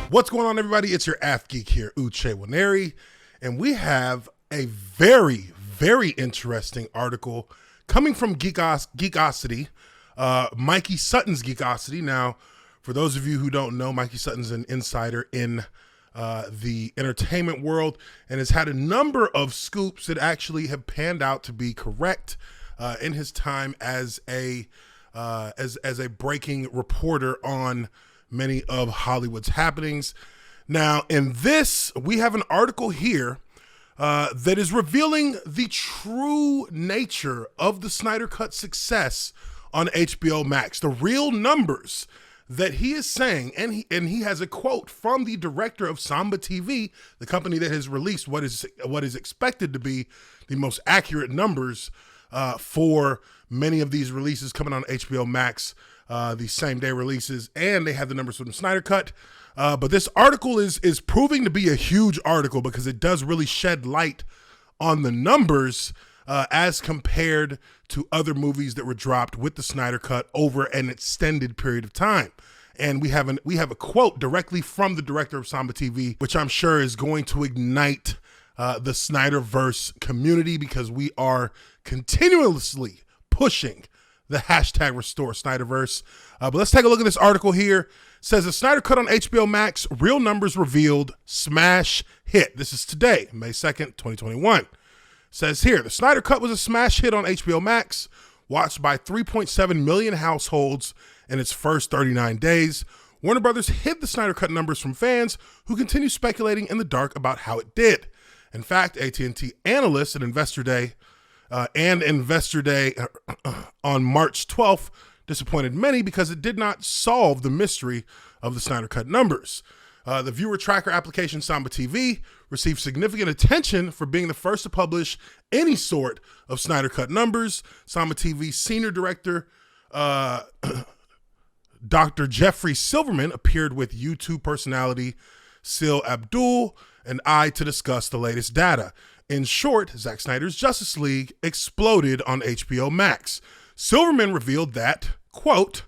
What's going on, everybody? It's your Ath Geek here, Uche Waneri, and we have a very, very interesting article coming from Geekosity, Mikey Sutton's Geekosity. Now, for those of you who don't know, Mikey Sutton's an insider in the entertainment world and has had a number of scoops that actually have panned out to be correct in his time as a breaking reporter on many of Hollywood's happenings. Now, in this, we have an article here that is revealing the true nature of the Snyder Cut success on HBO Max, the real numbers that he is saying, and he has a quote from the director of Samba TV, the company that has released what is expected to be the most accurate numbers for many of these releases coming on HBO Max, the same day releases, and they have the numbers from the Snyder Cut. But this article is proving to be a huge article because it does really shed light on the numbers as compared to other movies that were dropped with the Snyder Cut over an extended period of time. And we have a quote directly from the director of Samba TV, which I'm sure is going to ignite the Snyderverse community, because we are continuously pushing the hashtag restore Snyderverse. But let's take a look at this article here. It says the Snyder Cut on HBO Max, real numbers revealed, smash hit. This is today, May 2nd, 2021. It says here, the Snyder Cut was a smash hit on HBO Max, watched by 3.7 million households in its first 39 days. Warner Brothers hid the Snyder Cut numbers from fans who continue speculating in the dark about how it did. In fact, AT&T analysts at Investor Day on March 12th disappointed many because it did not solve the mystery of the Snyder Cut numbers. The viewer tracker application Samba TV received significant attention for being the first to publish any sort of Snyder Cut numbers. Samba TV senior director Dr. Jeffrey Silverman appeared with YouTube personality Sil Abdul and I to discuss the latest data. In short, Zack Snyder's Justice League exploded on HBO Max. Silverman revealed that, quote,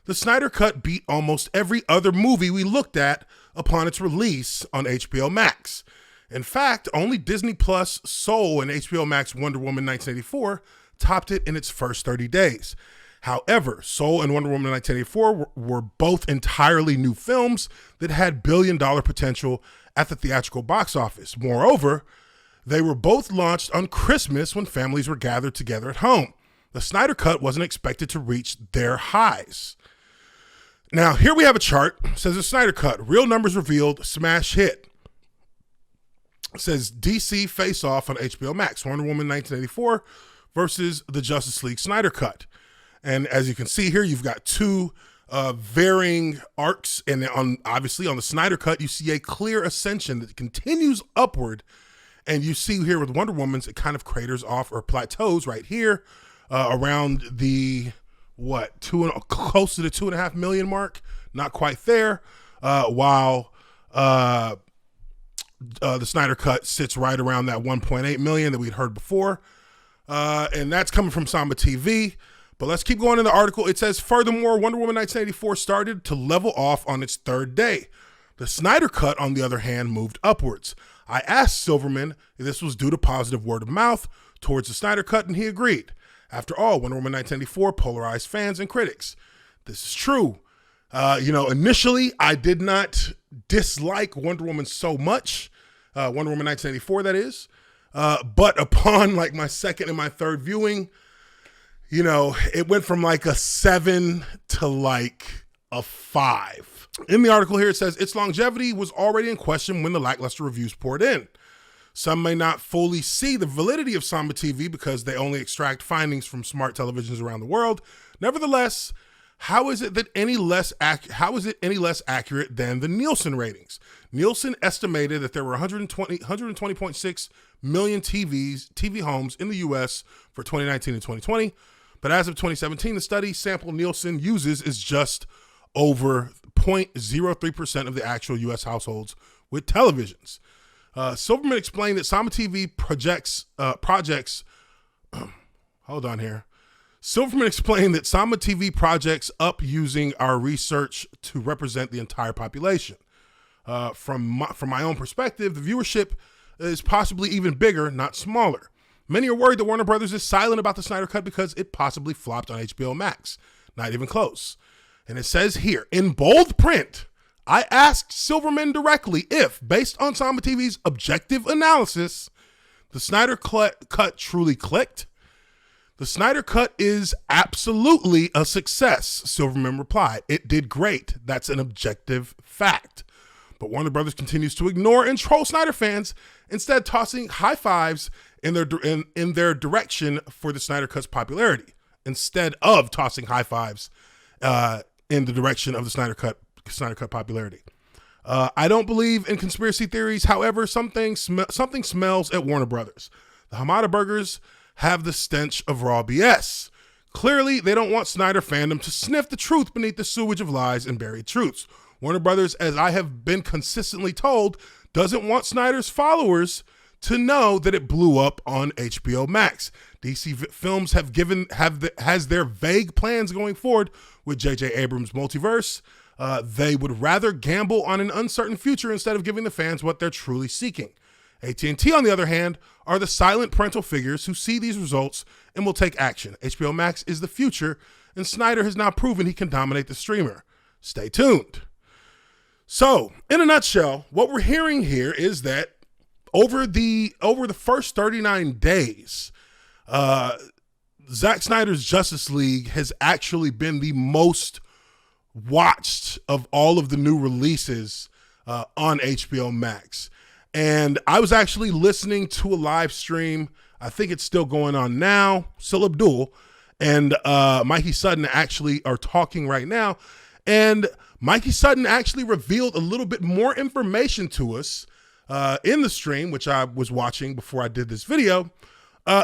the Snyder Cut beat almost every other movie we looked at upon its release on HBO Max. In fact, only Disney Plus, Soul, and HBO Max Wonder Woman 1984 topped it in its first 30 days. However, Soul and Wonder Woman 1984 were both entirely new films that had billion-dollar potential at the theatrical box office. Moreover, they were both launched on Christmas when families were gathered together at home. The Snyder Cut wasn't expected to reach their highs. Now, here we have a chart. It says the Snyder Cut, real numbers revealed, smash hit. It says DC Face Off on HBO Max, Wonder Woman 1984 versus the Justice League Snyder Cut. And as you can see here, you've got two varying arcs. And obviously on the Snyder Cut, you see a clear ascension that continues upward. And you see here with Wonder Woman's, it kind of craters off or plateaus right here around the, close to the 2.5 million mark. Not quite there. While the Snyder Cut sits right around that 1.8 million that we'd heard before. And that's coming from Samba TV. But let's keep going in the article. It says, furthermore, Wonder Woman 1984 started to level off on its third day. The Snyder Cut, on the other hand, moved upwards. I asked Silverman if this was due to positive word of mouth towards the Snyder Cut, and he agreed. After all, Wonder Woman 1984 polarized fans and critics. This is true. Initially, I did not dislike Wonder Woman so much. Wonder Woman 1984, that is. But upon like my second and my third viewing, it went from like a 7 to like a 5. In the article here, it says its longevity was already in question when the lackluster reviews poured in. Some may not fully see the validity of Samba TV because they only extract findings from smart televisions around the world. Nevertheless, how is it any less accurate than the Nielsen ratings? Nielsen estimated that there were 120.6 million TV homes in the U.S. for 2019 and 2020. But as of 2017, the study sample Nielsen uses is just over 0.03% of the actual U.S. households with televisions. Silverman explained that Samba TV projects. Hold on here. Silverman explained that Samba TV projects up using our research to represent the entire population. From my own perspective, the viewership is possibly even bigger, not smaller. Many are worried that Warner Brothers is silent about the Snyder Cut because it possibly flopped on HBO Max. Not even close. And it says here, in bold print, I asked Silverman directly if, based on Samba TV's objective analysis, the Snyder Cut truly clicked. The Snyder Cut is absolutely a success, Silverman replied. It did great. That's an objective fact. But Warner Brothers continues to ignore and troll Snyder fans, instead tossing high fives in their direction for the Snyder Cut's popularity, instead of tossing high fives in the direction of the Snyder Cut popularity. I don't believe in conspiracy theories. However, something smells at Warner Brothers. The Hamada burgers have the stench of raw BS. Clearly, they don't want Snyder fandom to sniff the truth beneath the sewage of lies and buried truths. Warner Brothers, as I have been consistently told, doesn't want Snyder's followers to know that it blew up on HBO Max. DC Films has their vague plans going forward with J.J. Abrams' multiverse. They would rather gamble on an uncertain future instead of giving the fans what they're truly seeking. AT&T, on the other hand, are the silent parental figures who see these results and will take action. HBO Max is the future, and Snyder has now proven he can dominate the streamer. Stay tuned. So, in a nutshell, what we're hearing here is that over the first 39 days, Zack Snyder's Justice League has actually been the most watched of all of the new releases on HBO Max. And I was actually listening to a live stream. I think it's still going on now. Sil Abdul and Mikey Sutton actually are talking right now. And Mikey Sutton actually revealed a little bit more information to us in the stream, which I was watching before I did this video,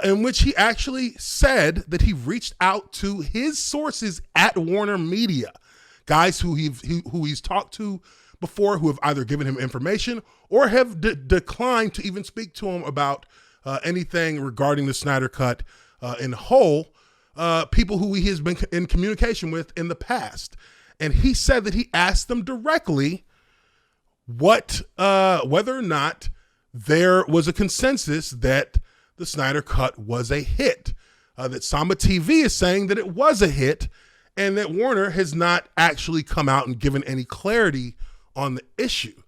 in which he actually said that he reached out to his sources at Warner Media, guys who he's talked to before, who have either given him information or have declined to even speak to him about anything regarding the Snyder Cut in whole, people who he has been in communication with in the past. And he said that he asked them directly whether or not there was a consensus that the Snyder Cut was a hit, that Samba TV is saying that it was a hit, and that Warner has not actually come out and given any clarity on the issue.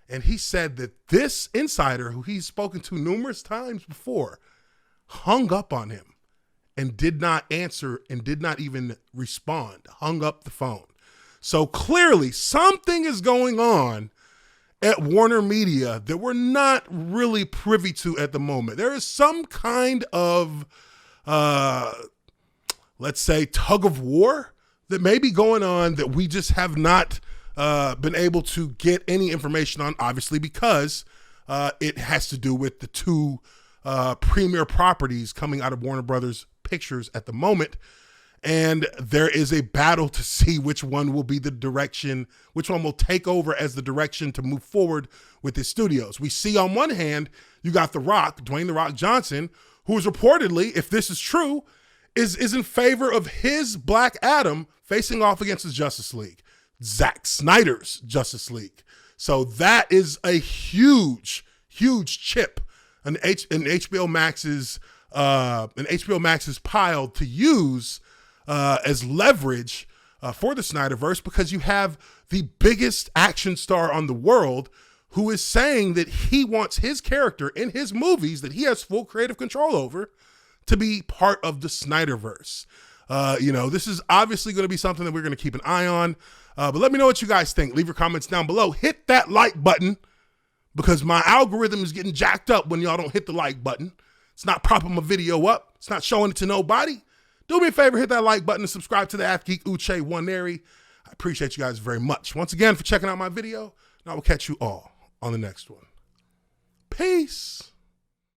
And he said that this insider, who he's spoken to numerous times before, hung up on him and did not answer and did not even respond, hung up the phone. So clearly something is going on at Warner Media that we're not really privy to at the moment. There is some kind of, let's say, tug of war that may be going on that we just have not been able to get any information on, obviously, because it has to do with the two premier properties coming out of Warner Brothers Pictures at the moment. And there is a battle to see which one will be the direction, which one will take over as the direction to move forward with the studios. We see on one hand, you got The Rock, Dwayne "The Rock" Johnson, who is reportedly, if this is true, is in favor of his Black Adam facing off against his Justice League, Zack Snyder's Justice League. So that is a huge, huge chip in HBO Max's pile to use as leverage for the Snyderverse, because you have the biggest action star on the world who is saying that he wants his character in his movies that he has full creative control over to be part of the Snyderverse. This is obviously going to be something that we're going to keep an eye on. But let me know what you guys think. Leave your comments down below. Hit that like button, because my algorithm is getting jacked up when y'all don't hit the like button. It's not propping my video up. It's not showing it to nobody. Do me a favor, hit that like button and subscribe to the Athgeek Uche Waneri. I appreciate you guys very much. Once again, for checking out my video, and I will catch you all on the next one. Peace.